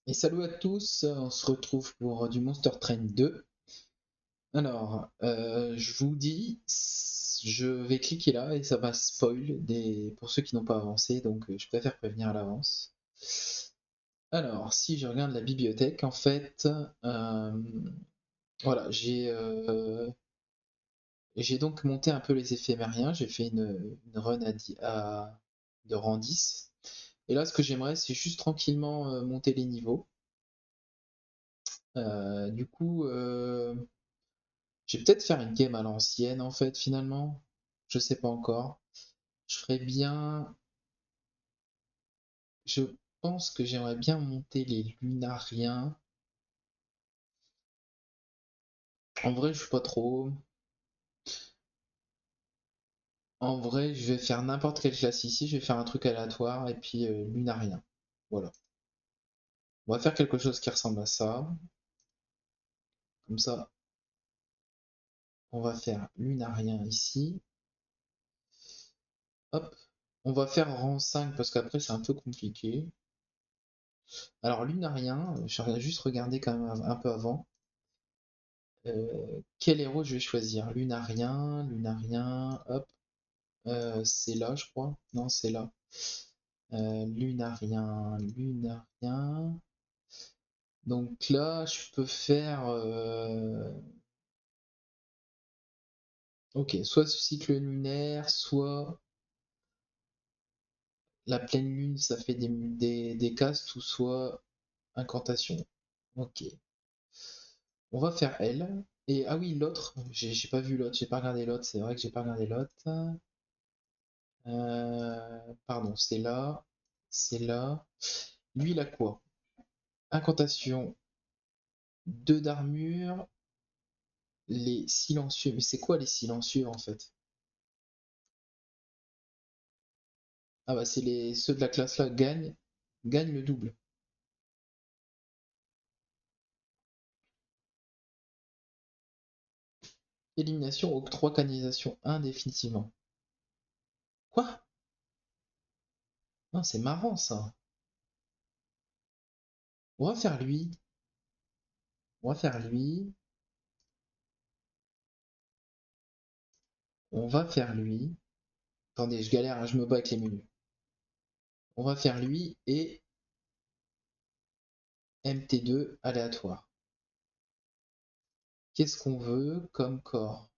Et salut à tous, on se retrouve pour du Monster Train 2. Alors, je vous dis, je vais cliquer là et ça va spoil pour ceux qui n'ont pas avancé, donc je préfère prévenir à l'avance. Alors, si je regarde la bibliothèque, en fait, euh, voilà, j'ai donc monté un peu les éphémériens, j'ai fait une run de rang 10. Et là, ce que j'aimerais, c'est juste tranquillement monter les niveaux. Du coup, je vais peut-être faire une game à l'ancienne en fait finalement. Je sais pas encore. Je ferais bien. Je pense que j'aimerais bien monter les lunariens. En vrai, je suis pas trop. En vrai, je vais faire n'importe quelle classe ici. Je vais faire un truc aléatoire et puis lunarien. Voilà. On va faire quelque chose qui ressemble à ça. Comme ça, on va faire lunarien ici. Hop. On va faire rang 5 parce qu'après c'est un peu compliqué. Alors lunarien, je vais juste regarder quand même un peu avant. Quel héros je vais choisir? Lunarien, Lunarien, hop. C'est là, je crois. Non, c'est là. Lunarien, Lunarien. Donc là, je peux faire. Ok, soit cycle lunaire, soit la pleine lune, ça fait des castes, ou soit incantation. Ok. On va faire elle. Et ah oui, l'autre, j'ai pas vu l'autre, j'ai pas regardé l'autre, c'est vrai que j'ai pas regardé l'autre. Pardon, c'est là. C'est là. Lui, il a quoi? Incantation, 2 d'armure, les silencieux. Mais c'est quoi les silencieux en fait? Ah bah c'est ceux de la classe là gagnent le double. Élimination octroie canalisation indéfinitivement. Quoi? Non, c'est marrant ça. On va faire lui. On va faire lui. On va faire lui. Attendez, je galère, hein, je me bats avec les menus. On va faire lui et MT2 aléatoire. Qu'est-ce qu'on veut comme corps?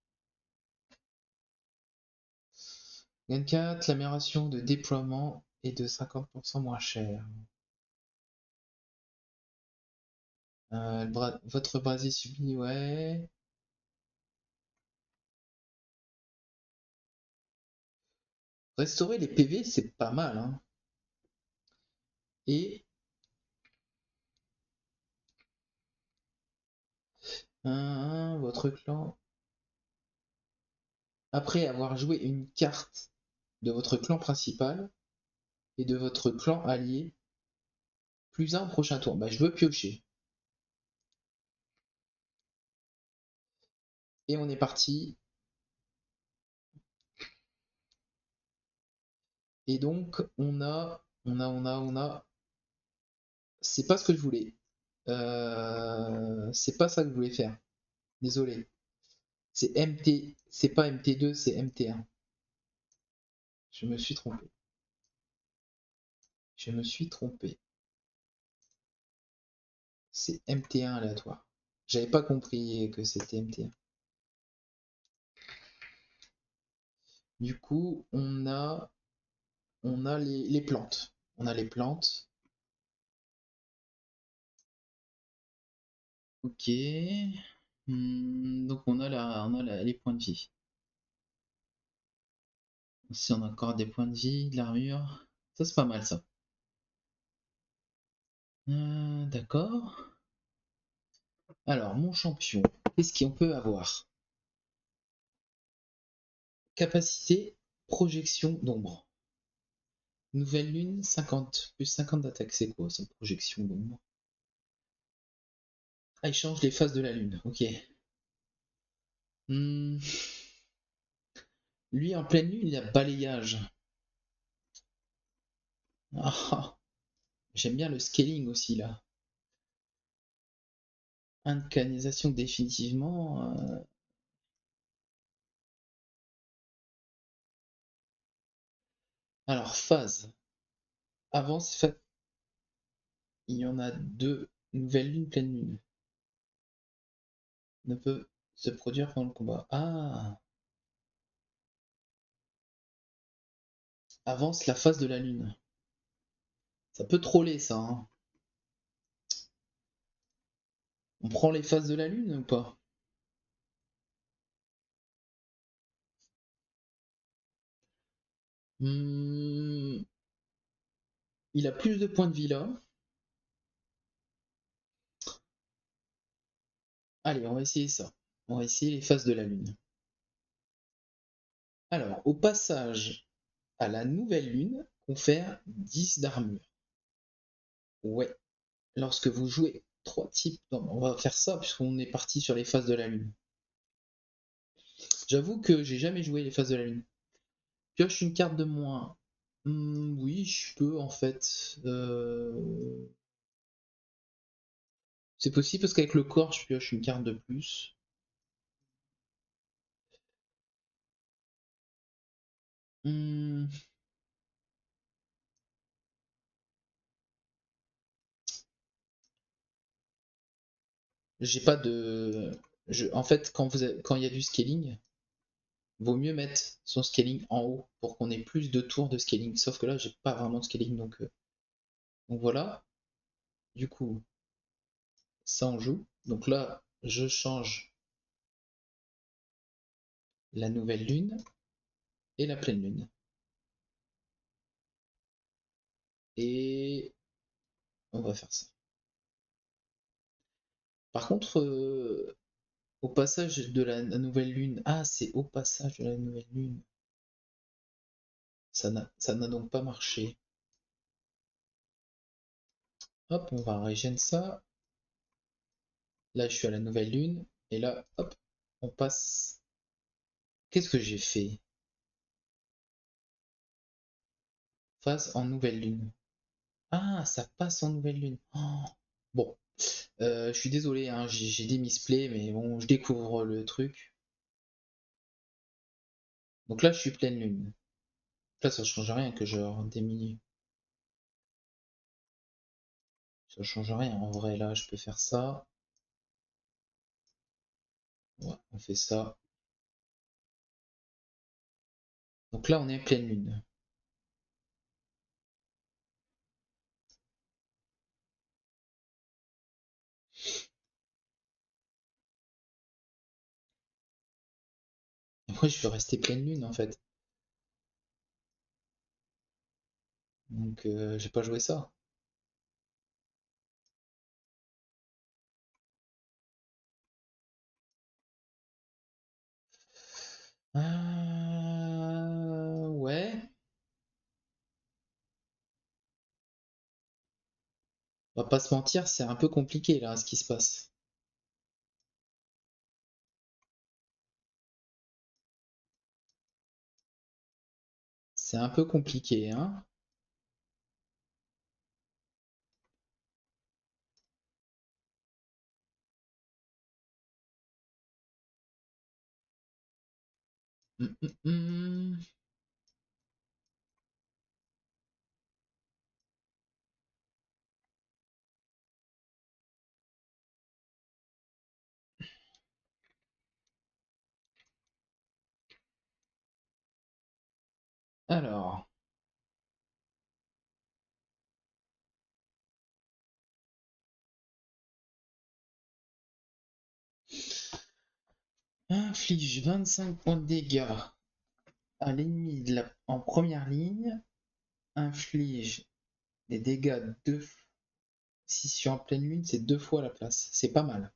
Gain 4, l'amélioration de déploiement est de 50% moins cher. Votre brasier subit, ouais. Restaurer les PV, c'est pas mal, hein. Et votre clan, après avoir joué une carte de votre clan principal et de votre clan allié, plus un au prochain tour. Bah, je veux piocher. Et on est parti. Et donc, on a. C'est pas ce que je voulais. C'est pas ça que je voulais faire. Désolé. C'est MT. C'est pas MT2, c'est MT1. Je me suis trompé. Je me suis trompé. C'est MT1 aléatoire. J'avais pas compris que c'était MT1. Du coup, on a les plantes. On a les plantes. Ok. Donc les points de vie. Si on a encore des points de vie, de l'armure. Ça c'est pas mal ça. D'accord. Alors, mon champion, qu'est-ce qu'on peut avoir? Capacité, projection d'ombre. Nouvelle lune, 50, plus 50 d'attaque. C'est quoi cette projection d'ombre? Ah, il change les phases de la lune. Ok. Hmm, Lui, en pleine lune, il a balayage. Ah, ah. J'aime bien le scaling aussi là. Incanalisation définitivement. Alors, phase. Avant, il y en a deux. Nouvelle lune, pleine lune. Ne peut se produire pendant le combat. Ah! Avance la phase de la lune. Ça peut troller ça, hein. On prend les phases de la lune ou pas? Hmm, il a plus de points de vie là. Allez, on va essayer ça. On va essayer les phases de la lune. Alors, au passage à la nouvelle lune, confère 10 d'armure. Ouais. Lorsque vous jouez 3 types. Non, on va faire ça puisqu'on est parti sur les phases de la lune. J'avoue que j'ai jamais joué les phases de la lune. Pioche une carte de moins. Oui, je peux en fait. C'est possible parce qu'avec le corps, je pioche une carte de plus. Hmm, j'ai pas de. En fait, quand il y a du scaling, vaut mieux mettre son scaling en haut pour qu'on ait plus de tours de scaling. Sauf que là, j'ai pas vraiment de scaling donc voilà. Du coup, ça on joue. Donc là, je change la nouvelle lune et la pleine lune. Et on va faire ça. Par contre, au passage de la nouvelle lune. Ah, c'est au passage de la nouvelle lune. Ça n'a donc pas marché. Hop, on va régénérer ça. Là, je suis à la nouvelle lune. Et là, hop, on passe. Qu'est-ce que j'ai fait? Phase en nouvelle lune. Ah, ça passe en nouvelle lune. Oh. Bon, je suis désolé, hein, j'ai des misplays, mais bon, je découvre le truc. Donc là, je suis pleine lune. Là, ça change rien que je diminue. Ça change rien en vrai. Là, je peux faire ça. Ouais, on fait ça. Donc là, on est pleine lune. Après, je veux rester pleine lune en fait. Donc, j'ai pas joué ça. Ouais. On va pas se mentir, c'est un peu compliqué là ce qui se passe. C'est un peu compliqué, hein. Hum, hum, hum. Alors, inflige 25 points de dégâts à l'ennemi en première ligne. Inflige des dégâts deux. Si je suis en pleine lune, c'est 2 fois la place. C'est pas mal.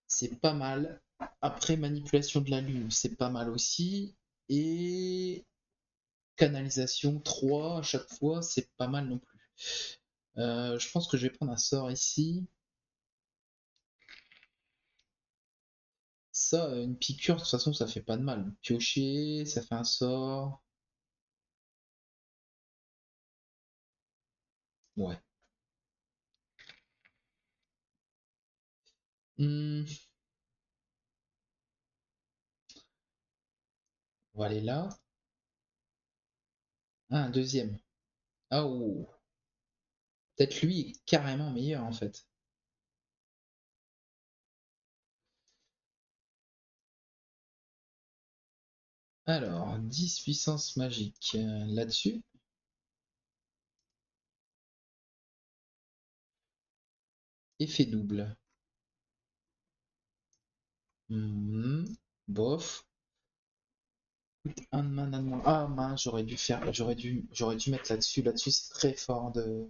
C'est pas mal. Après, manipulation de la lune, c'est pas mal aussi. Et canalisation 3 à chaque fois, c'est pas mal non plus. Je pense que je vais prendre un sort ici. Ça, une piqûre, de toute façon, ça fait pas de mal. Piocher, ça fait un sort. Ouais. Hmm, on va aller là. Ah, un deuxième. Ah, ou peut-être lui est carrément meilleur en fait. Alors, 10 puissance magique là-dessus. Effet double. Hmm, bof. Un de mana de moins. Ah mince, j'aurais dû mettre là-dessus. Là-dessus, c'est très fort de.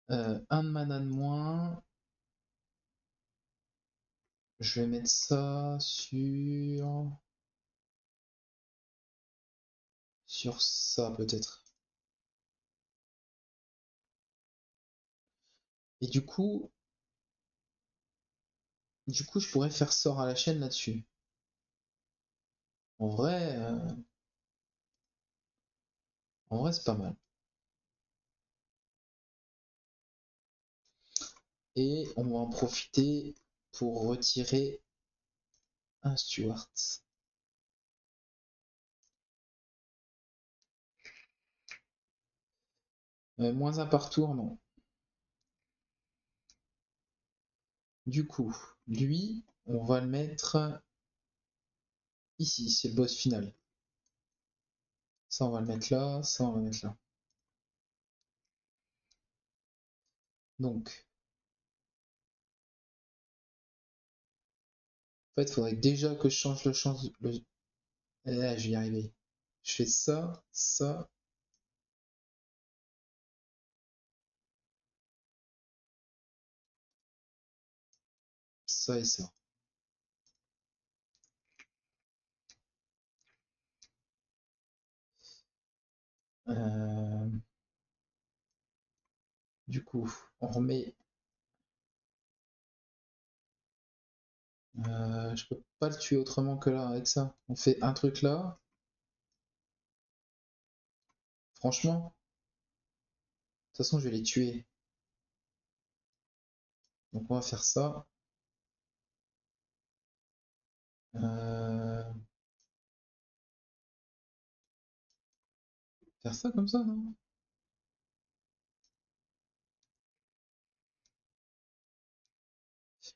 Un de mana de moins. Je vais mettre ça sur ça peut-être. Et du coup, je pourrais faire sort à la chaîne là-dessus. En vrai, c'est pas mal. Et on va en profiter pour retirer un Steward. Moins un par tour, non. Du coup, lui, on va le mettre ici, c'est le boss final. Ça, on va le mettre là, ça, on va le mettre là. Donc, en fait, il faudrait déjà que je change le champ. Je vais y arriver. Je fais ça, ça, ça et ça. Euh, du coup, on remet. Je peux pas le tuer autrement que là avec ça. On fait un truc là. Franchement, de toute façon, je vais les tuer. Donc on va faire ça. Euh, Faire ça comme ça, non?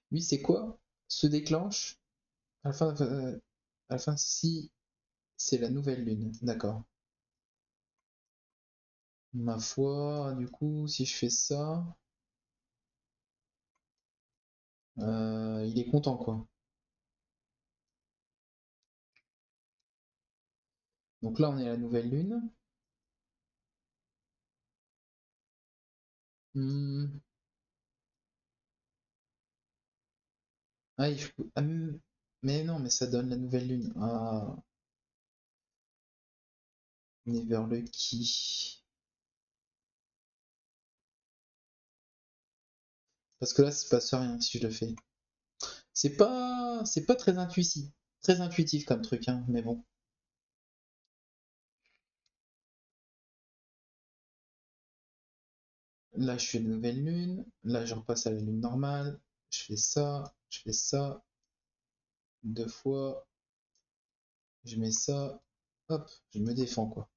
Lui, c'est quoi? Se déclenche à la fin si c'est la nouvelle lune. D'accord. Ma foi, du coup, si je fais ça, il est content, quoi. Donc là, on est à la nouvelle lune. Hmm. Ah, mais non, mais ça donne la nouvelle lune. Ah, Neverlucky. Parce que là, ça se passe rien si je le fais. C'est pas très intuitif comme truc, hein, mais bon. Là, je fais la nouvelle lune. Là, je repasse à la lune normale. Je fais ça deux fois. Je mets ça. Hop, je me défends, quoi.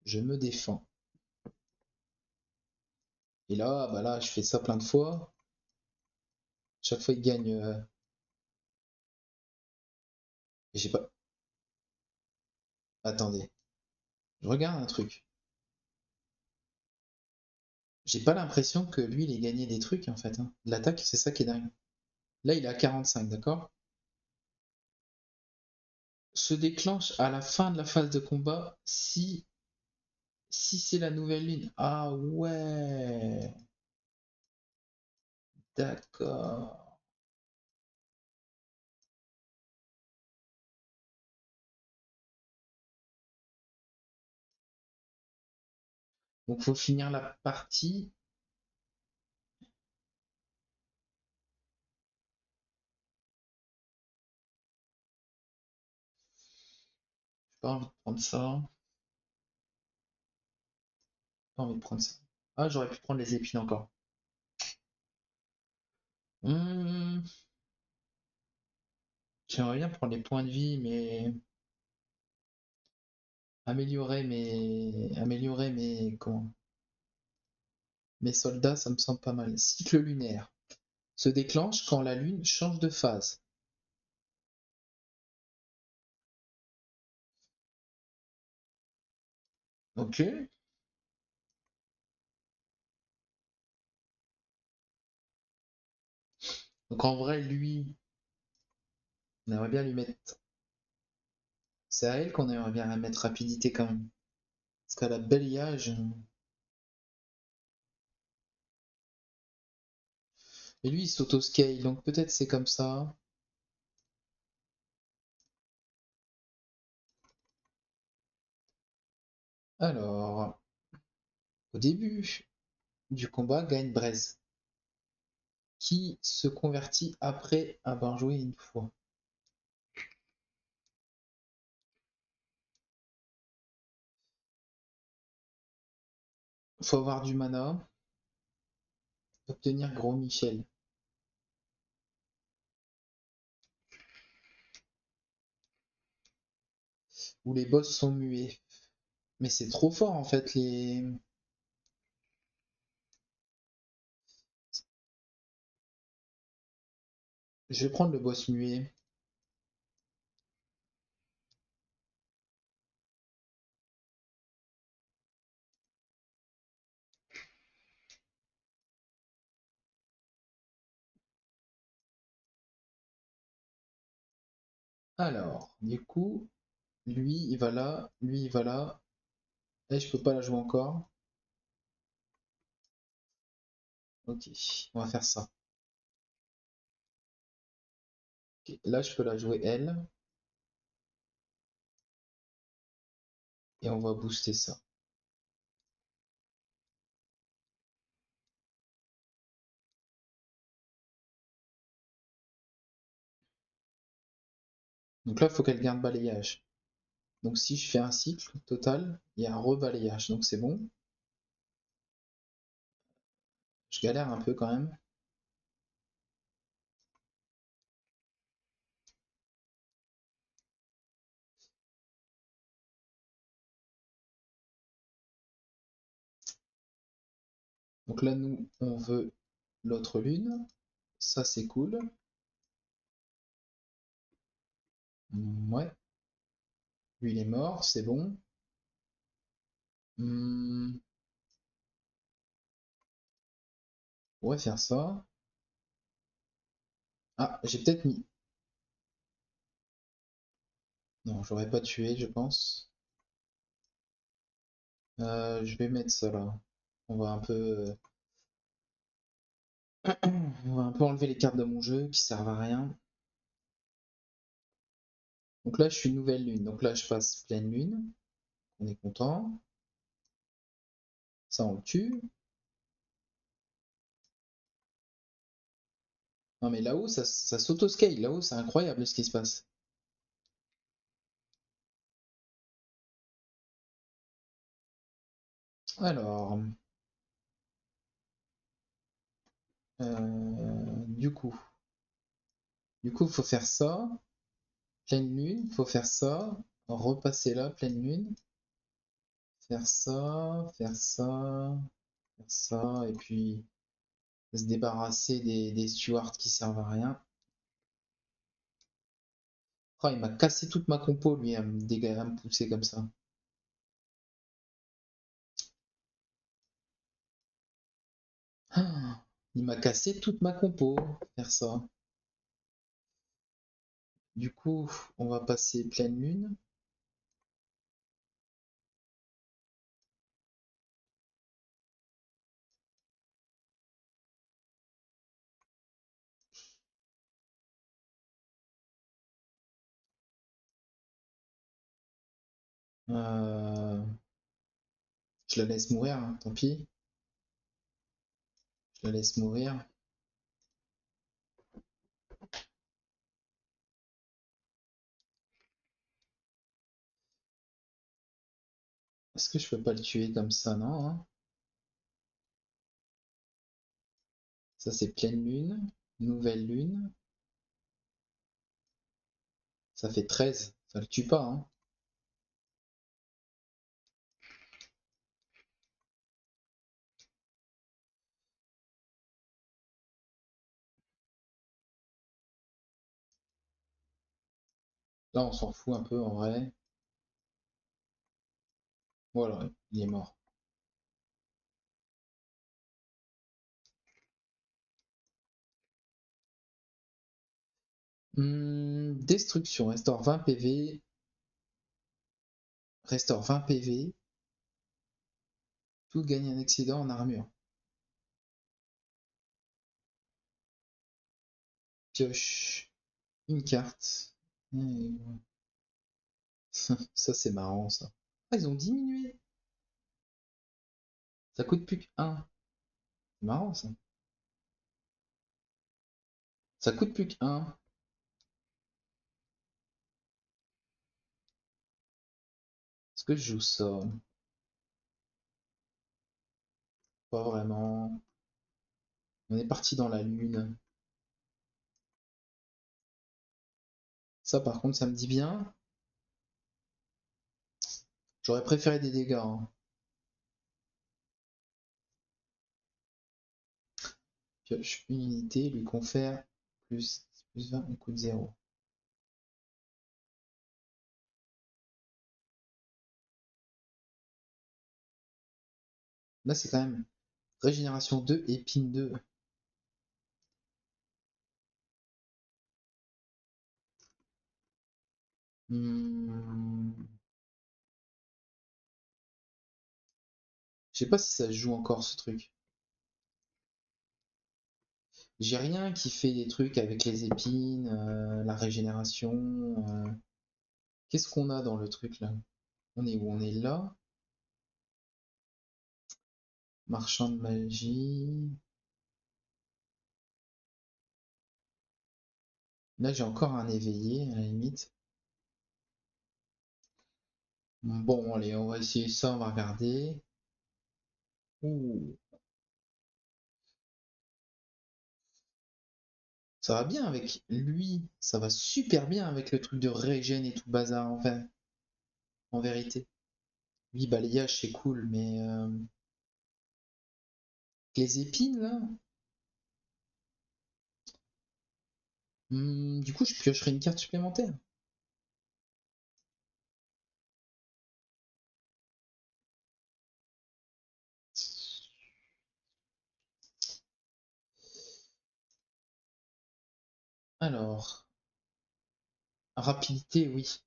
Je me défends. Et là, bah là, je fais ça plein de fois. Chaque fois, il gagne. J'ai pas. Attendez. Je regarde un truc. J'ai pas l'impression que lui, il ait gagné des trucs, en fait, hein. L'attaque, c'est ça qui est dingue. Là, il est à 45, d'accord? Se déclenche à la fin de la phase de combat si c'est la nouvelle lune. Ah ouais. D'accord. Donc faut finir la partie. J'ai pas envie de prendre ça. Pas envie de prendre ça. Ah, j'aurais pu prendre les épines encore. Hmm, J'aimerais bien prendre les points de vie, mais comment? Mes soldats, ça me semble pas mal. Cycle lunaire se déclenche quand la lune change de phase. Ok. Donc en vrai, lui, on aimerait bien lui mettre. C'est à elle qu'on aimerait bien mettre rapidité quand même. Parce qu'elle a balayage. Et lui, il s'auto-scale, donc peut-être c'est comme ça. Alors, au début du combat, gagne Braise, qui se convertit après avoir joué une fois. Faut avoir du mana, obtenir Gros Michel. Où les boss sont muets. Mais c'est trop fort en fait les. Je vais prendre le boss muet. Alors, du coup, lui il va là, lui il va là. Et je peux pas la jouer encore. Ok, on va faire ça. Ok, là je peux la jouer elle. Et on va booster ça. Donc là, il faut qu'elle garde balayage. Donc si je fais un cycle total, il y a un rebalayage. Donc c'est bon. Je galère un peu quand même. Donc là, nous, on veut l'autre lune. Ça, c'est cool. Ouais. Lui, il est mort, c'est bon. Hmm, on va faire ça. Ah, j'ai peut-être mis. Non, j'aurais pas tué, je pense. Je vais mettre ça là. On va un peu, on va un peu enlever les cartes de mon jeu qui servent à rien. Donc là, je suis nouvelle lune. Donc là, je passe pleine lune. On est content. Ça, on le tue. Non, mais là-haut, ça s'auto-scale. Là-haut, c'est incroyable ce qui se passe. Alors, du coup, faut faire ça. Pleine lune, faut faire ça. Repasser là, pleine lune. Faire ça, faire ça, faire ça. Et puis, se débarrasser des stewards qui servent à rien. Oh, il m'a cassé toute ma compo, lui, à me pousser comme ça. Ah, il m'a cassé toute ma compo, faire ça. Du coup, on va passer pleine lune. Euh, je la laisse mourir, hein, tant pis. Je la laisse mourir. Est-ce que je peux pas le tuer comme ça, non, hein? Ça, c'est pleine lune. Nouvelle lune. Ça fait 13. Ça le tue pas, hein. Là, on s'en fout un peu en vrai. Voilà, il est mort. Destruction, restaure 20 PV. Restaure 20 PV. Tout gagne un excédent en armure. Pioche une carte. Ça, c'est marrant, ça. Ah, ils ont diminué. Ça coûte plus que 1. C'est marrant, ça. Ça coûte plus que 1. Est-ce que je joue ça? Pas vraiment. On est parti dans la lune. Ça, par contre, ça me dit bien. J'aurais préféré des dégâts, hein. Pioche une unité, lui confère plus 20, on coûte 0. Là, c'est quand même régénération 2, épine 2. Hmm. Je sais pas si ça se joue encore ce truc. J'ai rien qui fait des trucs avec les épines, la régénération. Qu'est-ce qu'on a dans le truc là? On est où? On est là. Marchand de magie. Là, j'ai encore un éveillé à la limite. Bon, allez, on va essayer ça, on va regarder. Ouh, ça va bien avec lui, ça va super bien avec le truc de régène et tout bazar, enfin, en vérité. Oui, balayage c'est cool, mais les épines là, du coup je piocherai une carte supplémentaire. Alors, rapidité, oui.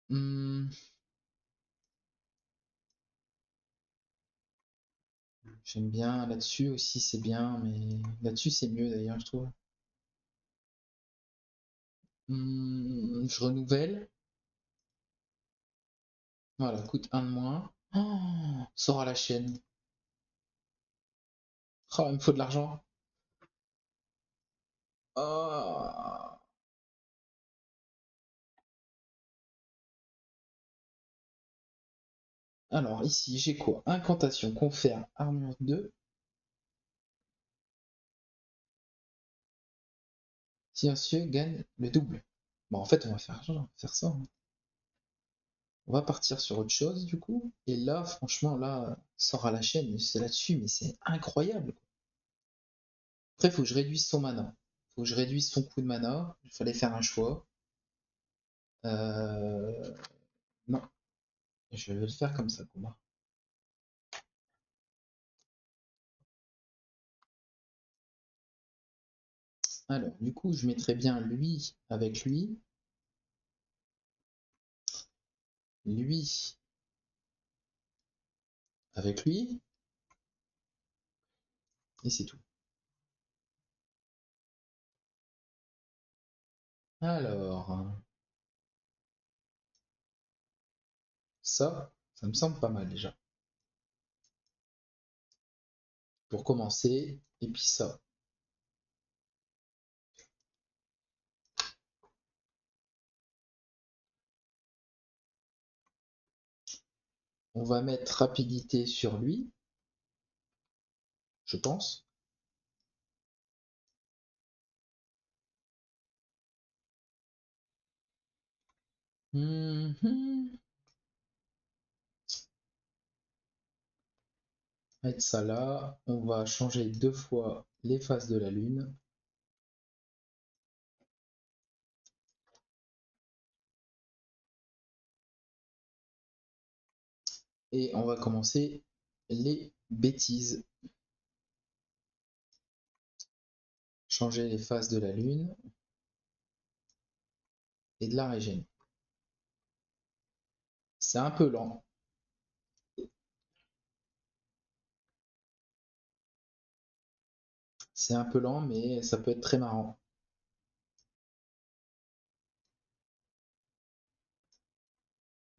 Hmm, J'aime bien là-dessus aussi, c'est bien, mais là-dessus c'est mieux d'ailleurs, je trouve. Je renouvelle. Voilà, coûte 1 de moins. Oh, sort à la chaîne. Oh, il me faut de l'argent. Oh. Alors, ici, j'ai quoi? Incantation, confère, armure 2. Silencieux gagne le double. Bon, en fait, on va faire ça, hein. On va partir sur autre chose, du coup. Et là, franchement, là, sort à la chaîne, c'est là-dessus, mais c'est incroyable. Après, il faut que je réduise son mana. Il faut que je réduise son coût de mana. Il fallait faire un choix. Euh... Non, je vais le faire comme ça, combat. Alors, du coup, je mettrais bien lui avec lui avec lui, et c'est tout. Alors, ça me semble pas mal déjà. Pour commencer, et puis ça. On va mettre rapidité sur lui, je pense. Mhm. Mettre ça là. On va changer 2 fois les phases de la Lune. Et on va commencer les bêtises. Changer les phases de la Lune et de la régène. C'est un peu lent. C'est un peu lent, mais ça peut être très marrant.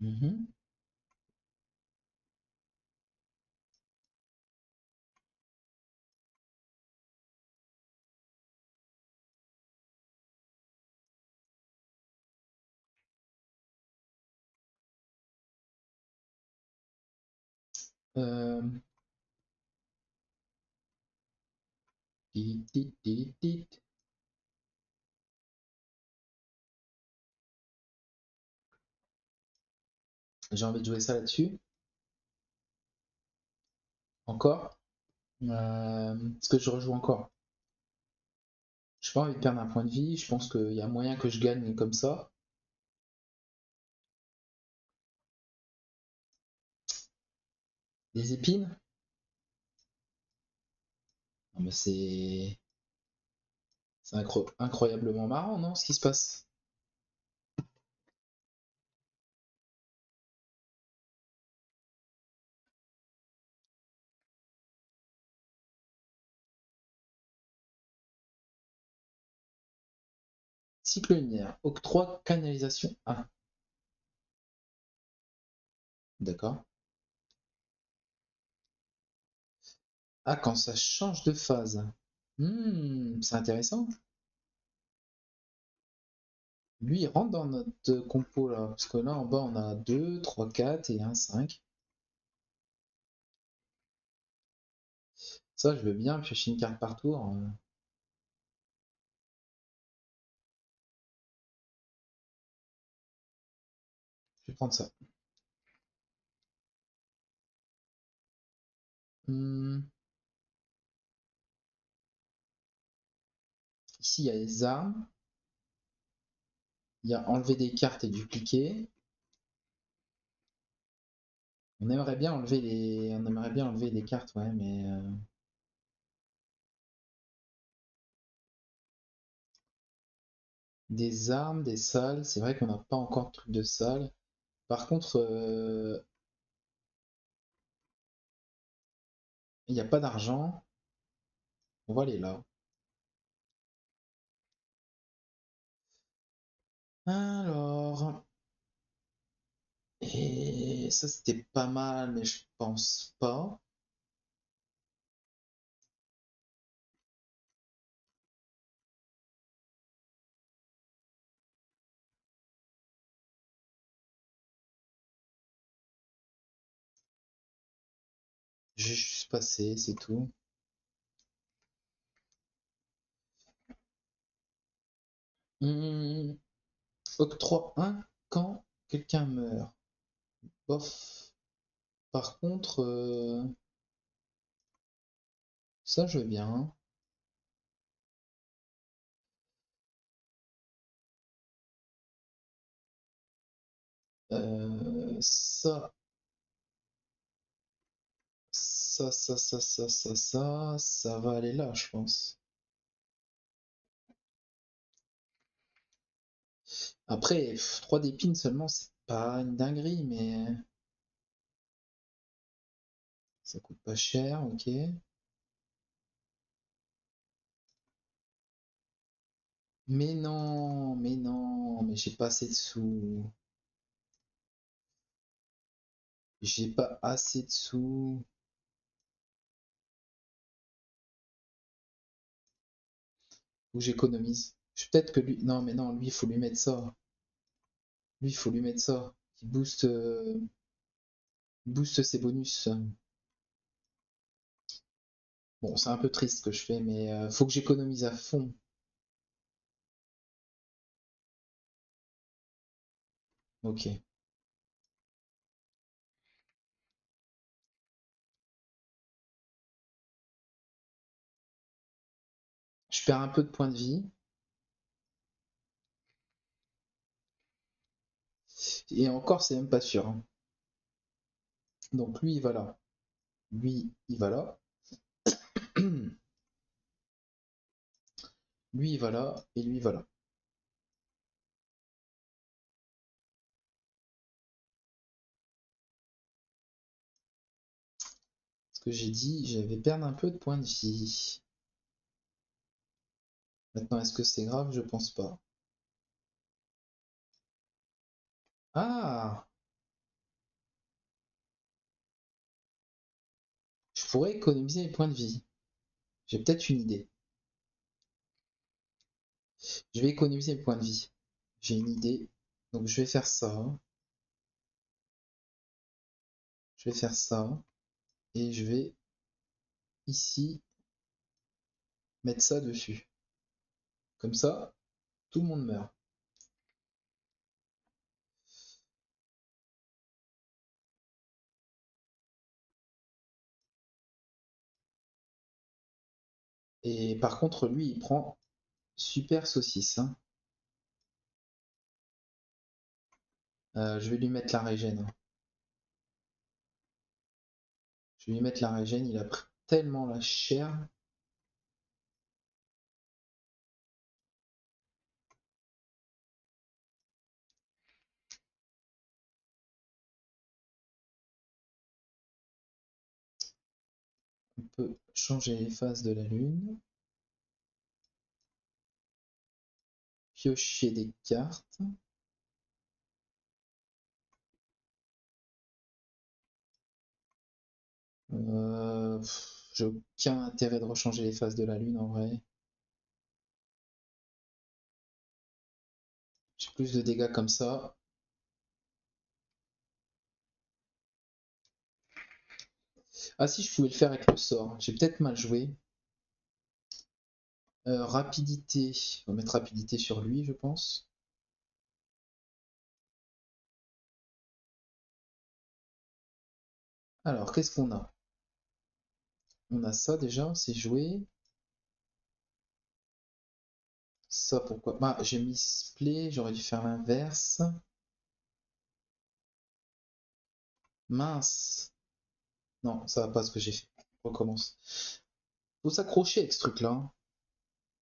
Mhm. Euh, tit, tit, tit, tit. J'ai envie de jouer ça là-dessus. Encore. Est-ce que je rejoue encore? J'ai pas envie de perdre un point de vie. Je pense qu'il y a moyen que je gagne comme ça. Des épines? Non, mais c'est incroyablement marrant, non, ce qui se passe? Cycle lunaire. Octroi canalisation 1. D'accord. Ah, quand ça change de phase. C'est intéressant. Lui, il rentre dans notre compo là. Parce que là, en bas, on a 2, 3, 4 et un 5. Ça, je veux bien piocher une carte par tour. Je vais prendre ça. Hmm, Ici, il y a les armes. Il y a enlever des cartes et dupliquer. On aimerait bien enlever les cartes, ouais, mais des armes, des salles. C'est vrai qu'on n'a pas encore de truc de salle. Par contre, il n'y a pas d'argent. On va aller là. Alors, et ça c'était pas mal, mais je pense pas. J'ai juste passé, c'est tout. Hmm, Octroi 1 quand quelqu'un meurt. Bof. Par contre, ça je veux bien. Ça, ça va aller là, je pense. Après, 3 d'épines seulement, c'est pas une dinguerie, mais ça coûte pas cher, ok. Mais non, mais j'ai pas assez de sous. J'ai pas assez de sous. Ou j'économise. Peut-être que lui. Non, mais non, lui, il faut lui mettre ça. Lui, il faut lui mettre ça. Qui booste. Booste ses bonus. Bon, c'est un peu triste ce que je fais, mais faut que j'économise à fond. Ok. Je perds un peu de points de vie. Et encore, c'est même pas sûr, hein. Donc lui, il va là. Lui, il va là. Lui, il va là. Et lui, il va là. Ce que j'ai dit, j'avais perdre un peu de points de vie. Maintenant, est-ce que c'est grave? Je pense pas. Ah! Je pourrais économiser mes points de vie. J'ai peut-être une idée. Je vais économiser mes points de vie. J'ai une idée. Donc je vais faire ça. Je vais faire ça. Et je vais ici mettre ça dessus. Comme ça, tout le monde meurt. Et par contre, lui, il prend super saucisse, hein. Je vais lui mettre la régène. Je vais lui mettre la régène. Il a pris tellement la chair. On peut changer les phases de la lune. Piocher des cartes. J'ai aucun intérêt de rechanger les phases de la lune en vrai. J'ai plus de dégâts comme ça. Ah si, je pouvais le faire avec le sort. J'ai peut-être mal joué. Rapidité. On va mettre rapidité sur lui, je pense. Alors, qu'est-ce qu'on a? On a ça déjà, c'est joué. Ça, pourquoi? Bah, j'ai mis play, j'aurais dû faire l'inverse. Mince. Non, ça va pas ce que j'ai fait. On recommence. Faut s'accrocher avec ce truc-là, hein.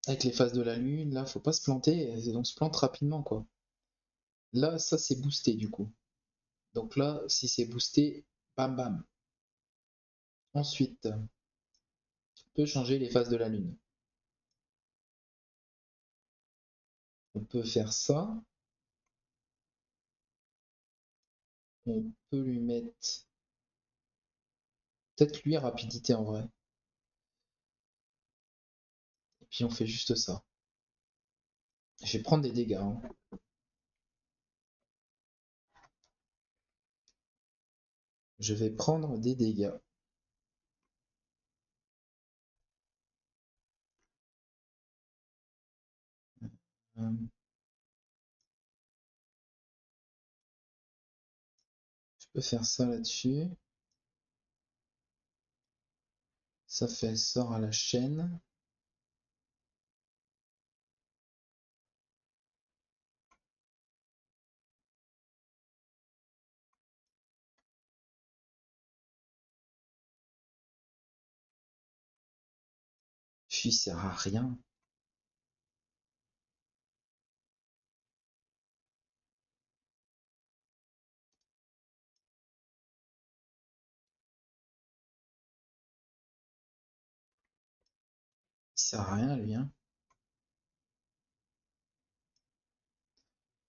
Avec les phases de la lune, là, faut pas se planter. On se plante rapidement, quoi. Là, ça, c'est boosté, du coup. Donc là, si c'est boosté, bam bam. Ensuite, on peut changer les phases de la lune. On peut faire ça. On peut lui mettre peut-être lui rapidité en vrai. Et puis on fait juste ça. Je vais prendre des dégâts, hein. Je vais prendre des dégâts. Euh, je peux faire ça là-dessus. Ça fait sort à la chaîne. Puis il sert à rien. Il sert à rien lui, hein.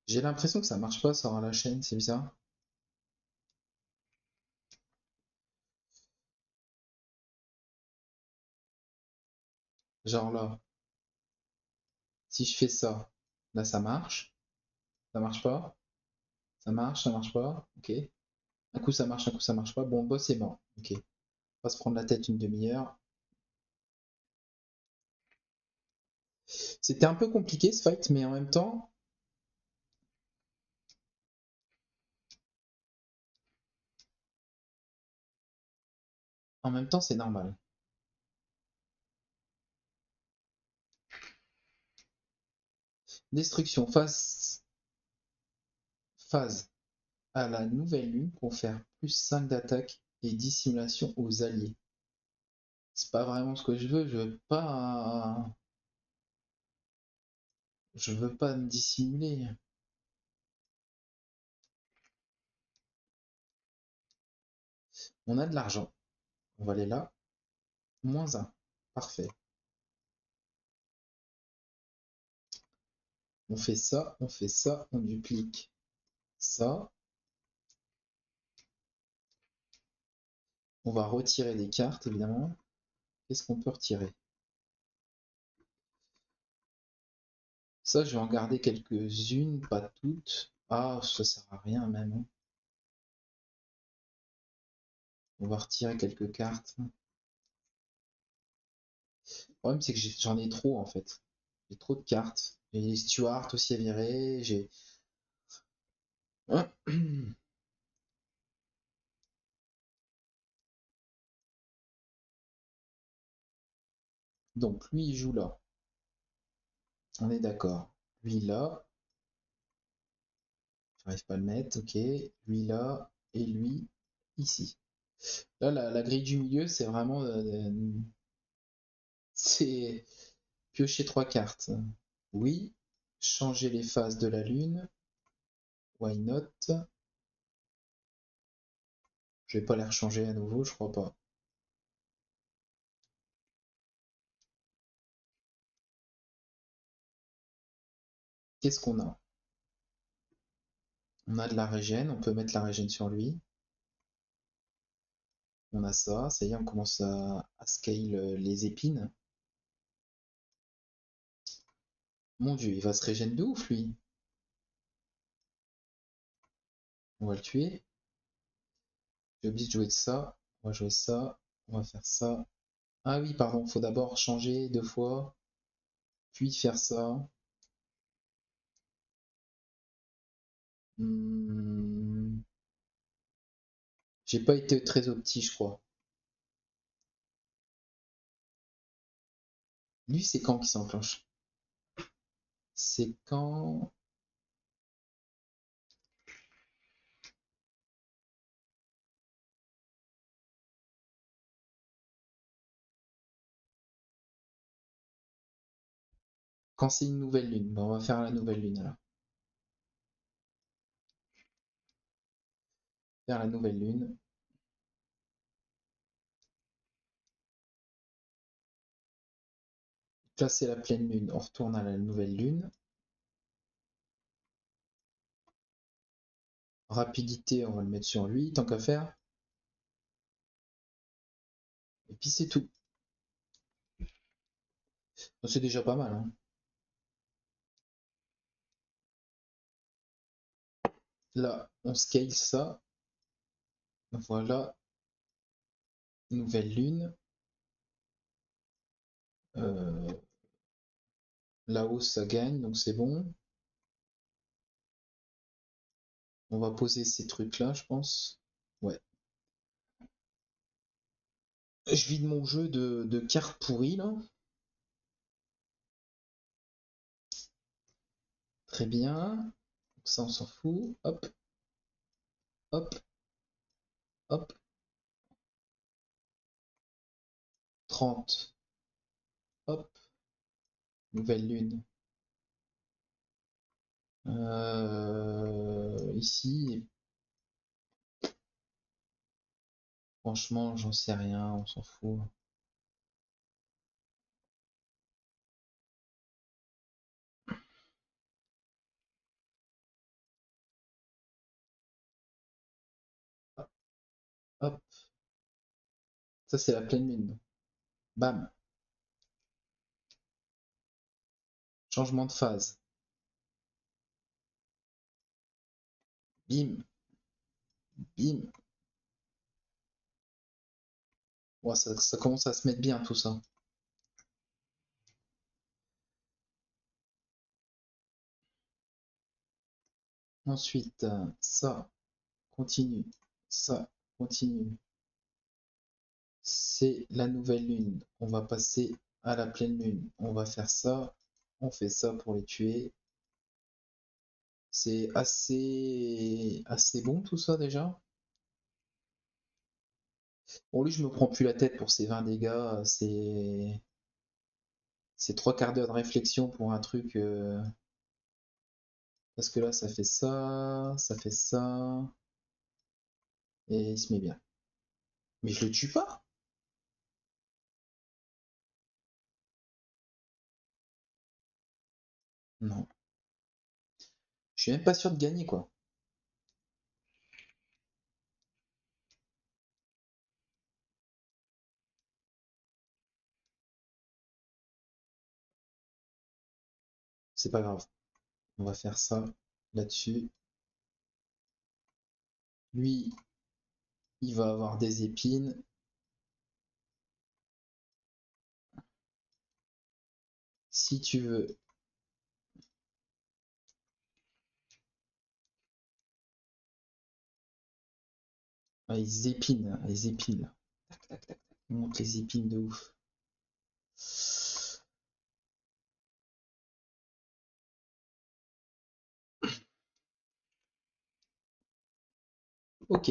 J'ai l'impression que ça marche pas sort à la chaîne, c'est bizarre. Genre là, si je fais ça, là ça marche. Ça marche pas. Ça marche pas. Ok. Un coup ça marche, un coup ça marche pas. Bon, le boss est mort. Ok. On va se prendre la tête une demi-heure. C'était un peu compliqué ce fight, mais en même temps, c'est normal. Destruction phase à la nouvelle lune, confère plus 5 d'attaque et dissimulation aux alliés. C'est pas vraiment ce que je veux. Je veux pas me dissimuler. On a de l'argent. On va aller là. -1. Parfait. On fait ça, on fait ça, on duplique ça. On va retirer des cartes, évidemment. Qu'est-ce qu'on peut retirer? Ça, je vais en garder quelques-unes, pas toutes. Ah, ça sert à rien même, hein. On va retirer quelques cartes. Le problème, c'est que j'en ai trop, en fait. J'ai trop de cartes. J'ai les Stuart aussi à virer. J'ai... Donc, lui, il joue là. On est d'accord. Lui, là. J'arrive pas à le mettre, ok. Lui, là. Et lui, ici. Là, la grille du milieu, c'est vraiment... c'est piocher 3 cartes. Oui. Changer les phases de la lune. Why not? Je vais pas les rechanger à nouveau, je crois pas. Qu'est-ce qu'on a? On a de la régène, on peut mettre la régène sur lui. On a ça y est, on commence à scale les épines. Mon dieu, il va se régène de ouf lui. On va le tuer. J'ai oublié de jouer de ça. On va jouer ça. On va faire ça. Ah oui, pardon, faut d'abord changer 2 fois. Puis faire ça. Hmm. J'ai pas été très opti, je crois. Lui, c'est quand qu'il s'enclenche? C'est quand c'est une nouvelle lune. Bon, on va faire la nouvelle lune alors. Faire la nouvelle lune. Placer la pleine lune. On retourne à la nouvelle lune. Rapidité, on va le mettre sur lui, tant qu'à faire. Et puis c'est tout. C'est déjà pas mal, hein. Là, on scale ça. Voilà. Nouvelle lune. Euh, Là-haut, ça gagne, donc c'est bon. On va poser ces trucs-là, je pense. Ouais. Je vide mon jeu de cartes pourries, là. Très bien. Donc ça, on s'en fout. Hop, hop, hop. 30. Hop. Nouvelle lune. Ici, franchement, j'en sais rien, on s'en fout. Hop, hop. Ça, c'est la pleine lune. Bam. Changement de phase. Bim, bim. Ouais, ça commence à se mettre bien tout ça. Ensuite, ça continue, ça continue. C'est la nouvelle lune. On va passer à la pleine lune. On va faire ça. On fait ça pour les tuer. C'est assez bon tout ça déjà. Bon, lui, je me prends plus la tête pour ces 20 dégâts. C'est trois quarts d'heure de réflexion pour un truc. Parce que là, ça fait ça. Et il se met bien. Mais je le tue pas? Non. Je suis même pas sûr de gagner, quoi. C'est pas grave. On va faire ça là-dessus. Lui, il va avoir des épines. Si tu veux. Ah, ils épinent, les épines. Tac, tac, tac. Il monte les épines de ouf. Ok.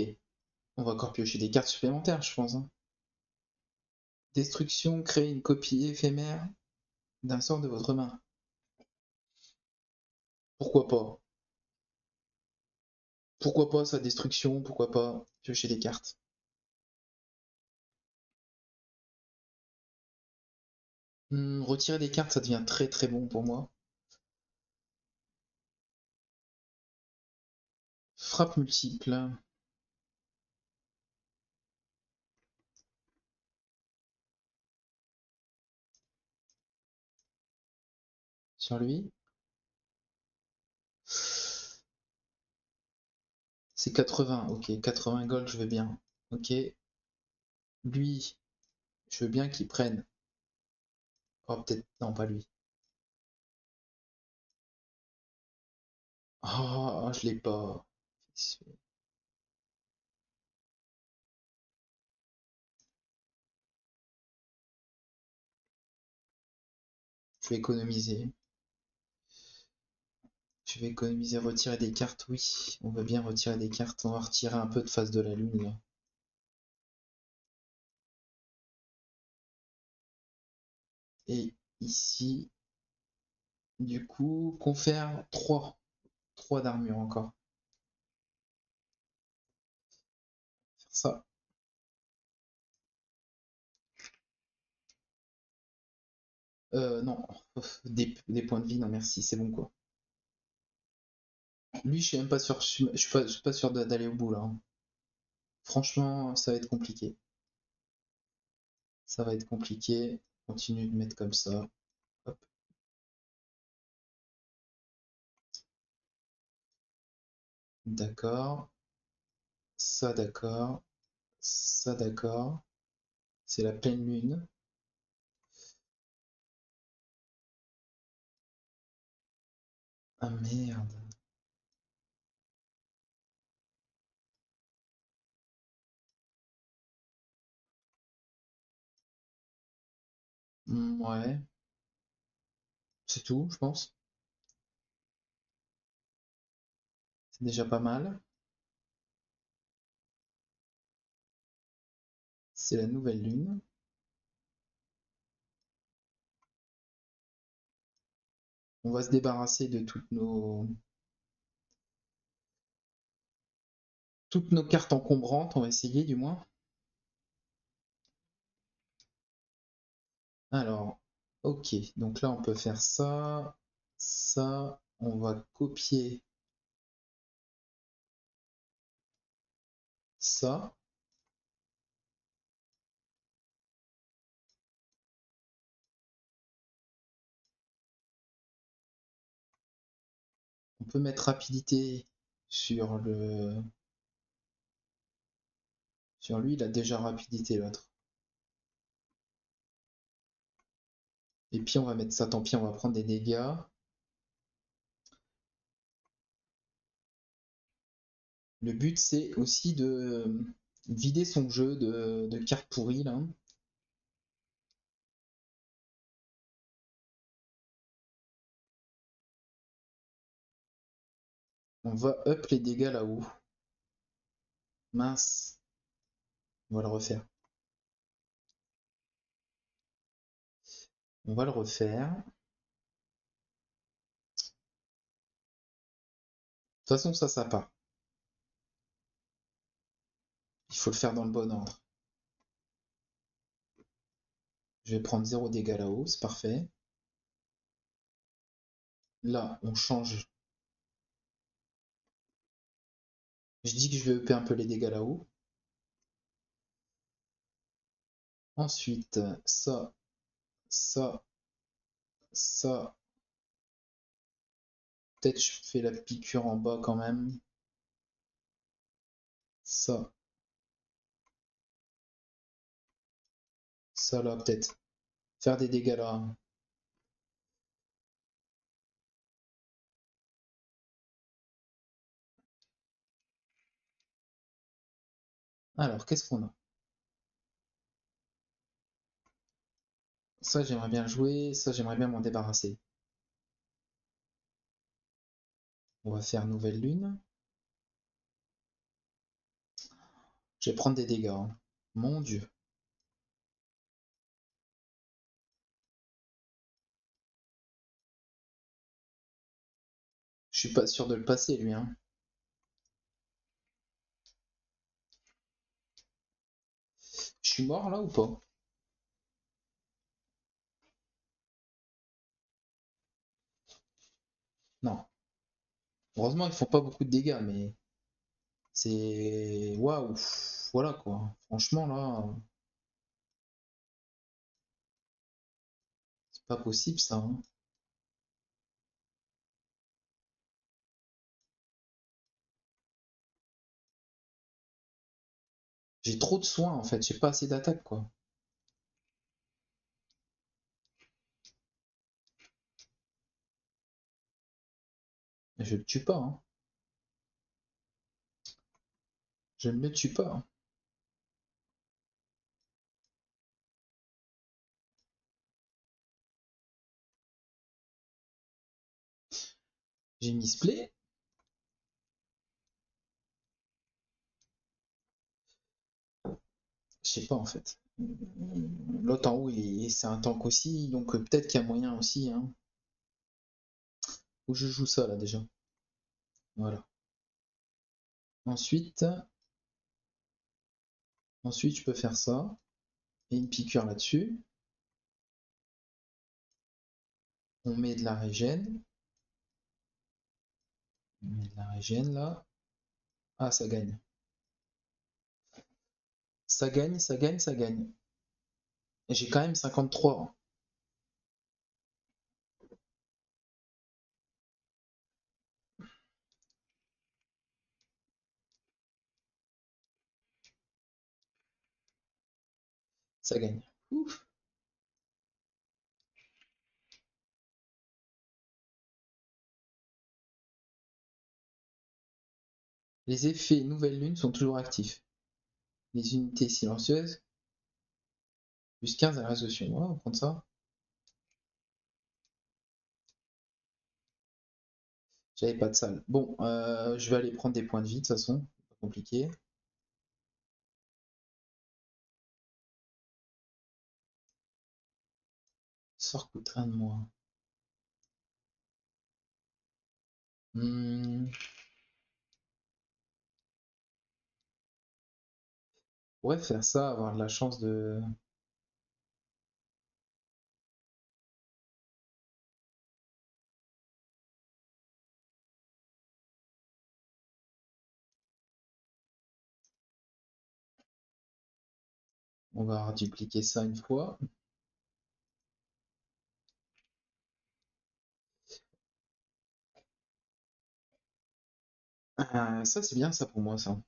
On va encore piocher des cartes supplémentaires, je pense, hein. Destruction, créer une copie éphémère d'un sort de votre main. Pourquoi pas? Pourquoi pas sa destruction? Pourquoi pas piocher des cartes? Retirer des cartes, ça devient très très bon pour moi. Frappe multiple. Sur lui. C'est 80, ok. 80 gold, je veux bien. Ok. Lui, je veux bien qu'il prenne. Oh, peut-être. Non, pas lui. Oh, je l'ai pas. Je vais économiser. Je vais économiser, retirer des cartes, oui. On va bien retirer des cartes. On va retirer un peu de face de la lune, là. Et ici, du coup, confère 3. 3 d'armure encore. Faire ça. Non. Des points de vie, non merci, c'est bon quoi. Lui, je suis même pas sûr, je suis pas sûr d'aller au bout là, hein. Franchement, ça va être compliqué. Ça va être compliqué. Continue de mettre comme ça. Hop. D'accord. Ça, d'accord. Ça, d'accord. C'est la pleine lune. Ah merde. Ouais. C'est tout, je pense. C'est déjà pas mal. C'est la nouvelle lune. On va se débarrasser de toutes nos cartes encombrantes. On va essayer du moins. Alors, ok. Donc là, on peut faire ça. Ça. On va copier ça. On peut mettre rapidité sur le. Sur lui, il a déjà rapidité l'autre. Et puis on va mettre ça, tant pis, on va prendre des dégâts. Le but c'est aussi de vider son jeu de cartes pourries là. On va up les dégâts là-haut. Mince. On va le refaire. On va le refaire. De toute façon, ça part. Il faut le faire dans le bon ordre. Je vais prendre 0 dégâts là-haut, c'est parfait. Là, on change. Je dis que je vais upper un peu les dégâts là-haut. Ensuite, ça, ça, ça. Peut-être je fais la piqûre en bas quand même. Ça. Ça là, peut-être. Faire des dégâts là. Alors, qu'est-ce qu'on a? Ça, j'aimerais bien le jouer. Ça, j'aimerais bien m'en débarrasser. On va faire nouvelle lune. Je vais prendre des dégâts, hein. Mon Dieu. Je suis pas sûr de le passer, lui, hein. Je suis mort là ou pas? Non. Heureusement, ils font pas beaucoup de dégâts, mais c'est. Waouh! Voilà quoi. Franchement, là, c'est pas possible ça, hein. J'ai trop de soins en fait, j'ai pas assez d'attaque quoi. Je le tue pas, hein. Je ne le tue pas, hein. J'ai mis play. Je sais pas en fait. L'autre en haut, c'est un tank aussi, donc peut-être qu'il y a moyen aussi, hein. Où je joue ça là déjà. Voilà. Ensuite, ensuite je peux faire ça. Et une piqûre là-dessus. On met de la régène. On met de la régène là. Ah, ça gagne. Ça gagne, ça gagne, ça gagne. Et j'ai quand même 53, hein. Ça gagne. Ouf. Les effets nouvelle lune sont toujours actifs. Les unités silencieuses, plus 15 à la résolution. Ouais, on va prendre ça. J'avais pas de salle. Bon, je vais aller prendre des points de vie de toute façon. Pas compliqué. Sort coûte 1 de moins. Hmm, on pourrait faire ça, avoir de la chance de. On va dupliquer ça une fois. Ça, c'est bien ça pour moi, ça.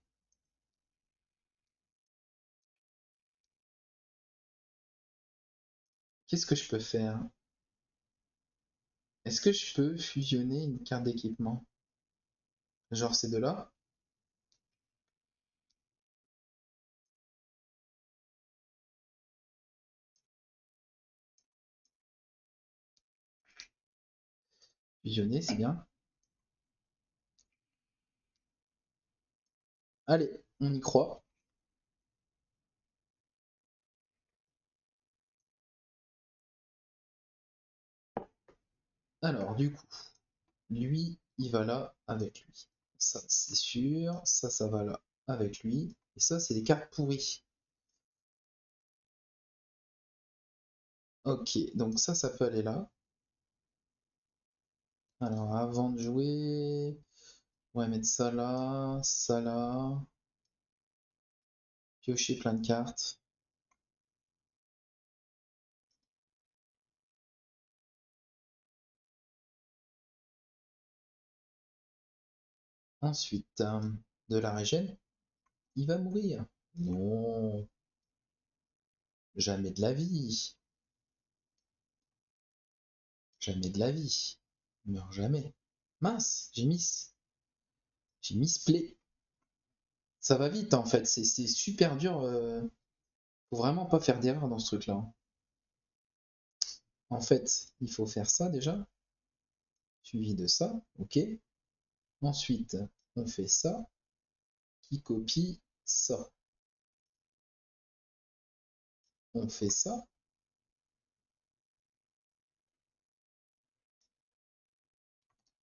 Qu'est-ce que je peux faire? Est-ce que je peux fusionner une carte d'équipement? Genre ces deux-là? Fusionner, c'est bien. Allez, on y croit. Alors, du coup, lui, il va là avec lui. Ça, c'est sûr. Ça va là avec lui. Et ça, c'est des cartes pourries. Ok, donc ça peut aller là. Alors, avant de jouer, on va mettre ça là, ça là. Piocher plein de cartes. Ensuite, de la régène. Il va mourir. Non, jamais de la vie. Jamais de la vie. Il meurt jamais. Mince, j'ai misplay. Ça va vite en fait, c'est super dur. Faut vraiment pas faire d'erreur dans ce truc-là. En fait, il faut faire ça déjà, suivi de ça, ok. Ensuite, on fait ça, qui copie ça. On fait ça.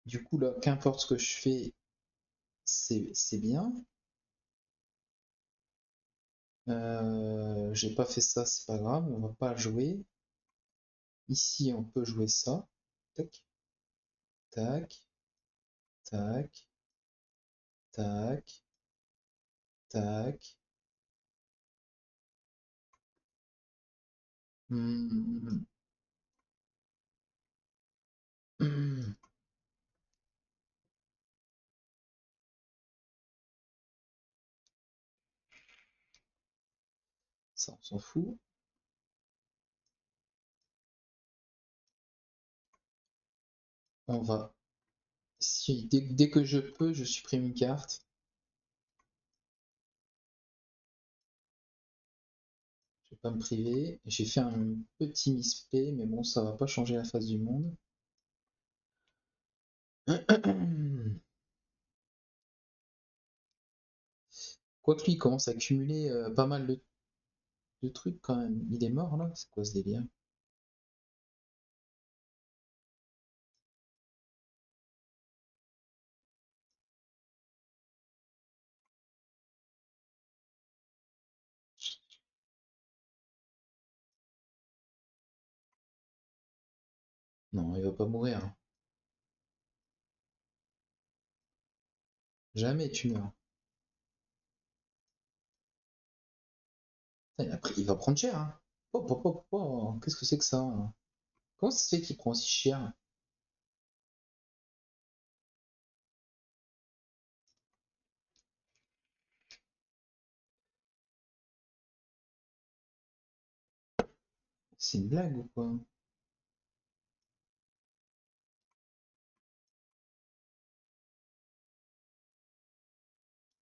Du coup là, qu'importe ce que je fais, c'est bien. J'ai pas fait ça, c'est pas grave, on va pas le jouer. Ici, on peut jouer ça. Tac, tac, tac, tac, tac. Hmm, hmm. Ça, on s'en fout. On va. Si, dès que je peux, je supprime une carte. Je vais pas me priver. J'ai fait un petit misplay, mais bon, ça va pas changer la face du monde. Quoique lui, il commence à accumuler pas mal de trucs quand même. Il est mort là? C'est quoi ce délire? Non, il va pas mourir, hein. Jamais tu meurs. Putain, il va prendre cher, hein. Oh, oh, oh, oh, qu'est-ce que c'est que ça, hein? Comment ça se fait qu'il prend aussi cher? C'est une blague ou quoi?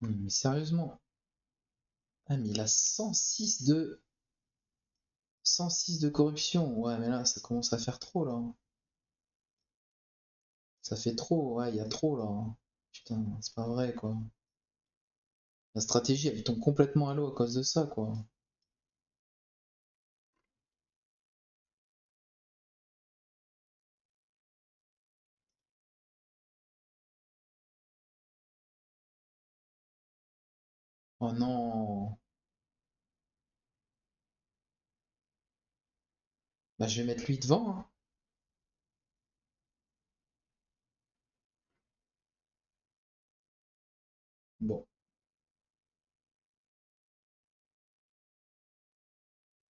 Mais sérieusement. Ah, mais il a 106 de corruption. Ouais, mais là, ça commence à faire trop, là. Ça fait trop, ouais, il y a trop, là. Putain, c'est pas vrai, quoi. La stratégie, elle tombe complètement à l'eau à cause de ça, quoi. Oh non. Bah, je vais mettre lui devant, hein. Bon.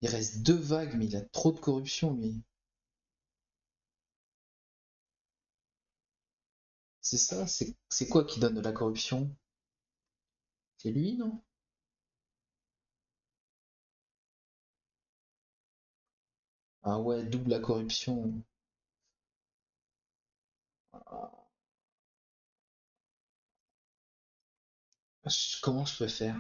Il reste deux vagues, mais il a trop de corruption, lui. C'est ça? C'est quoi qui donne de la corruption? C'est lui, non? Ah ouais, double la corruption. Comment je peux faire?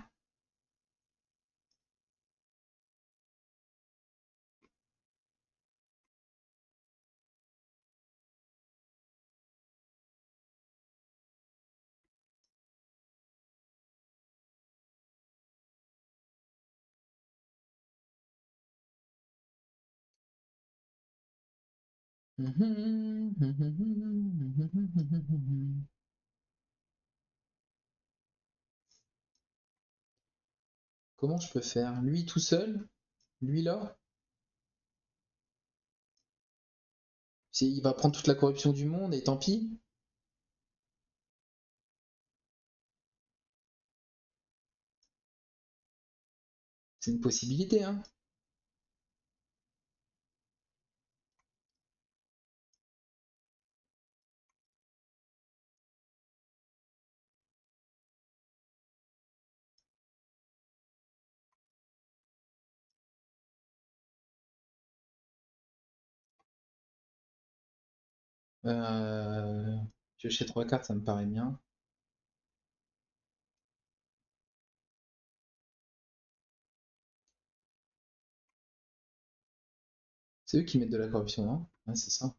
Comment je peux faire? Lui tout seul? Lui là? Il va prendre toute la corruption du monde et tant pis? C'est une possibilité, hein? Euh... Piocher 3 cartes, ça me paraît bien. C'est eux qui mettent de la corruption, non? Ouais, c'est ça.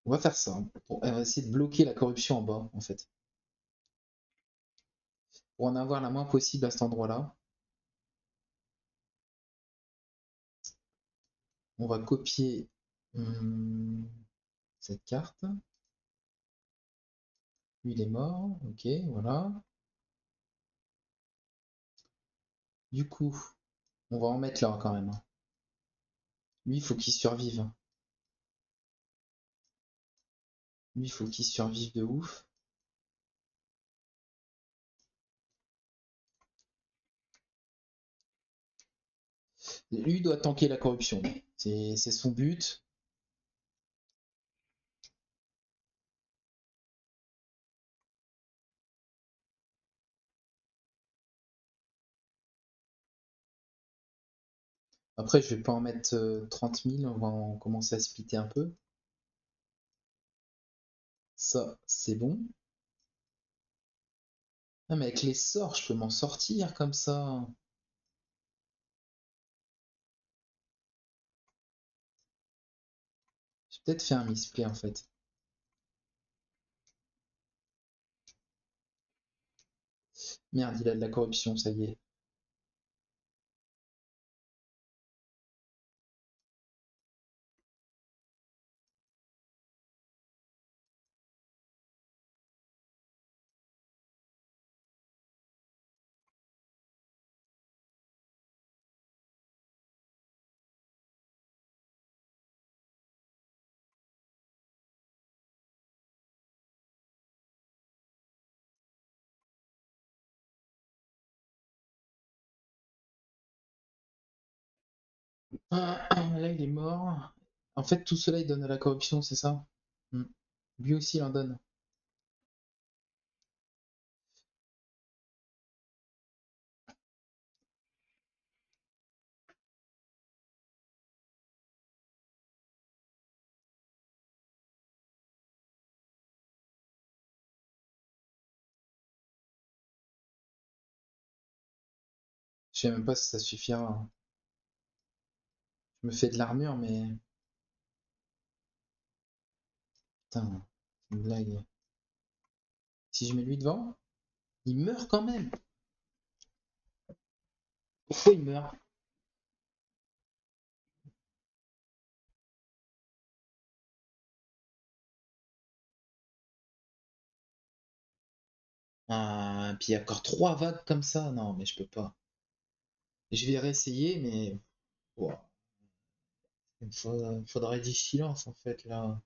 On va faire ça. On va essayer de bloquer la corruption en bas, en fait. Pour en avoir la moins possible à cet endroit-là. On va copier cette carte. Lui, il est mort. Ok, voilà. Du coup, on va en mettre là quand même. Lui, il faut qu'il survive. Lui, il faut qu'il survive de ouf. Lui doit tanker la corruption. C'est son but. Après, je vais pas en mettre 30 000. On va en commencer à splitter un peu. Ça, c'est bon. Ah, mais avec les sorts, je peux m'en sortir comme ça. J'ai peut-être fait un misplay en fait. Merde, il a de la corruption, ça y est. Là, il est mort. En fait, tout cela, il donne à la corruption, c'est ça? Hmm. Lui aussi, il en donne. Je sais même pas si ça suffira. Je me fais de l'armure, mais... Putain, c'est une blague. Si je mets lui devant, il meurt quand même. Pourquoi il meurt? Ah, puis il y a encore 3 vagues comme ça. Non, mais je peux pas. Je vais réessayer, mais... Ouah, faudrait du silence, en fait, là.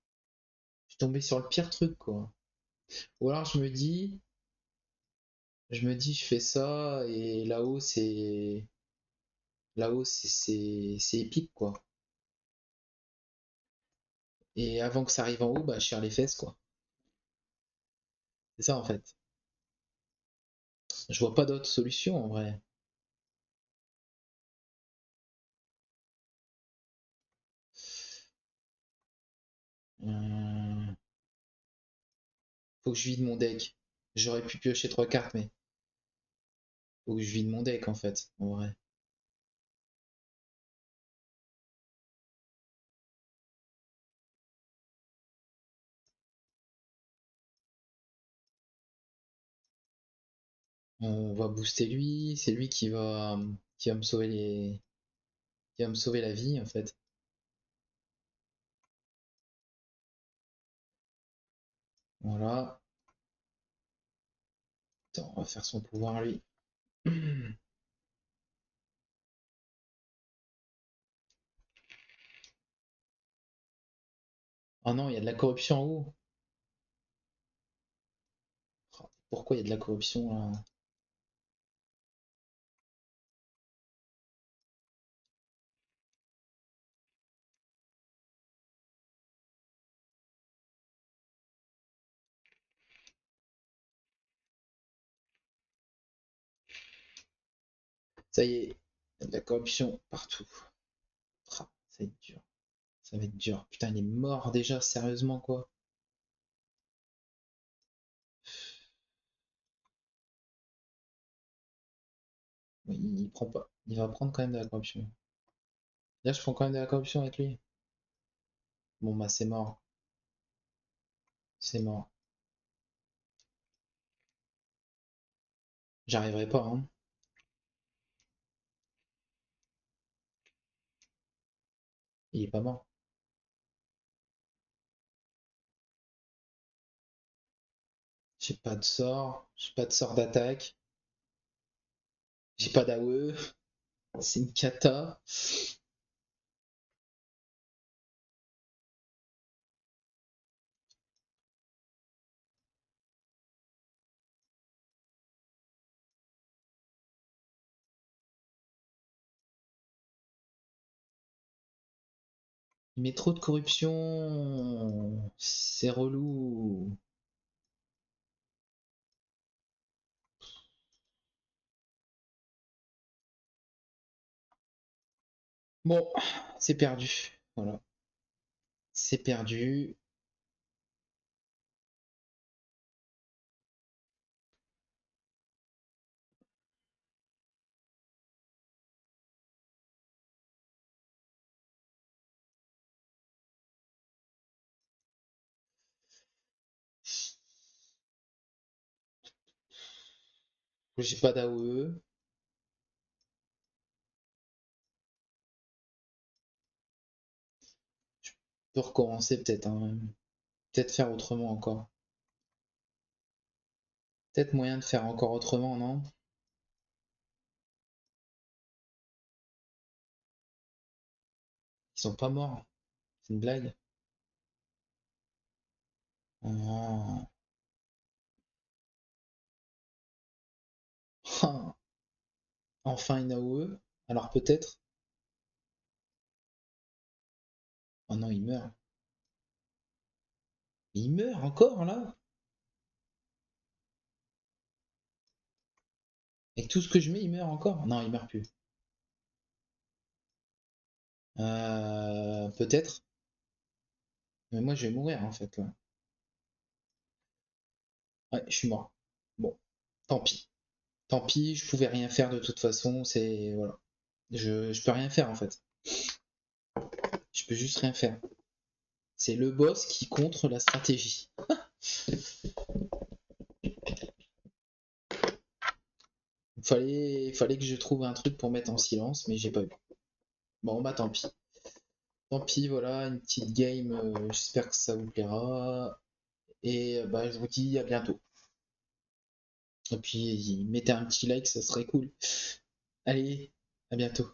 Je suis tombé sur le pire truc, quoi. Ou alors je fais ça, et là-haut, c'est épique, quoi. Et avant que ça arrive en haut, bah, je serre les fesses, quoi. C'est ça, en fait. Je vois pas d'autre solution, en vrai. Euh, Faut que je vide mon deck. J'aurais pu piocher 3 cartes, mais faut que je vide mon deck en fait, en vrai. On va booster lui, c'est lui qui va me sauver qui va me sauver la vie en fait. Voilà. Attends, on va faire son pouvoir lui. Oh non, il y a de la corruption en haut. Oh, pourquoi il y a de la corruption là? Ça y est, il y a de la corruption partout. Ah, ça va être dur. Ça va être dur. Putain, il est mort déjà, sérieusement quoi. Oui, il prend pas. Il va prendre quand même de la corruption. Là, je prends quand même de la corruption avec lui. Bon, bah, c'est mort. C'est mort. J'arriverai pas, hein. Il est pas mort. J'ai pas de sort. J'ai pas de sort d'attaque. J'ai pas d'AOE. C'est une cata. Il met trop de corruption. C'est relou. Bon, c'est perdu. Voilà. C'est perdu. J'ai pas d'AOE. Je peux recommencer peut-être, hein. Peut-être faire autrement encore. Peut-être moyen de faire encore autrement, non? Ils sont pas morts. C'est une blague. Oh. Enfin une AOE. Alors peut-être. Oh non, il meurt. Il meurt encore là? Avec tout ce que je mets, il meurt encore? Non, il meurt plus. Peut-être. Mais moi, je vais mourir en fait là. Ouais, je suis mort. Bon, tant pis. Tant pis, je pouvais rien faire de toute façon. C'est voilà. Je peux rien faire en fait. Je peux juste rien faire. C'est le boss qui contre la stratégie. Fallait que je trouve un truc pour mettre en silence, mais j'ai pas eu. Bon, bah tant pis. Tant pis, voilà, une petite game. J'espère que ça vous plaira. Et bah, je vous dis à bientôt. Et puis, mettez un petit like, ça serait cool. Allez, à bientôt.